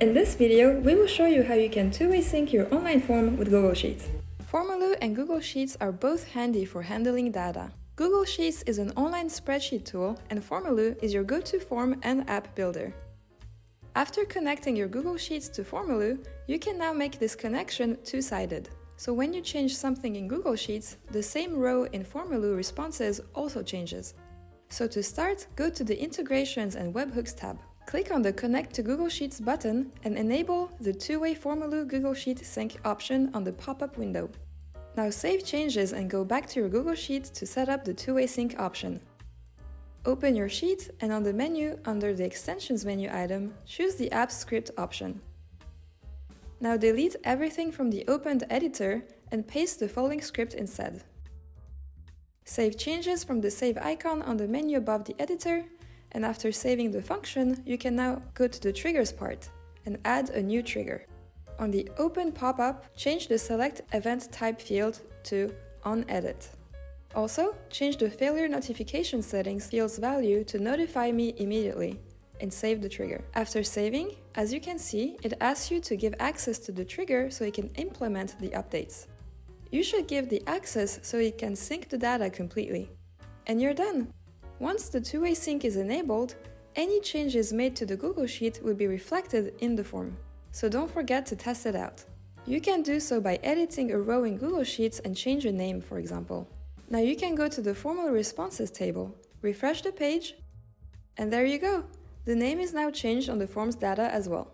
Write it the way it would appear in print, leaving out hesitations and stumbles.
In this video, we will show you how you can two-way sync your online form with Google Sheets. Formaloo and Google Sheets are both handy for handling data. Google Sheets is an online spreadsheet tool, and Formaloo is your go-to form and app builder. After connecting your Google Sheets to Formaloo, you can now make this connection two-sided. So when you change something in Google Sheets, the same row in Formaloo responses also changes. So to start, go to the Integrations and Webhooks tab. Click on the Connect to Google Sheets button and enable the two-way Formaloo Google Sheet sync option on the pop-up window. Now save changes and go back to your Google Sheet to set up the two-way sync option. Open your sheet and on the menu under the Extensions menu item, choose the App Script option. Now delete everything from the opened editor and paste the following script instead. Save changes from the Save icon on the menu above the editor, and after saving the function, you can now go to the Triggers part and add a new trigger. On the Open pop-up, change the Select Event Type field to On Edit. Also, change the Failure Notification Settings field's value to Notify Me Immediately, and save the trigger. After saving, as you can see, it asks you to give access to the trigger so it can implement the updates. You should give the access so it can sync the data completely. And you're done! Once the two-way sync is enabled, any changes made to the Google Sheet will be reflected in the form. So don't forget to test it out. You can do so by editing a row in Google Sheets and change a name, for example. Now you can go to the Formal Responses table, refresh the page, and there you go! The name is now changed on the form's data as well.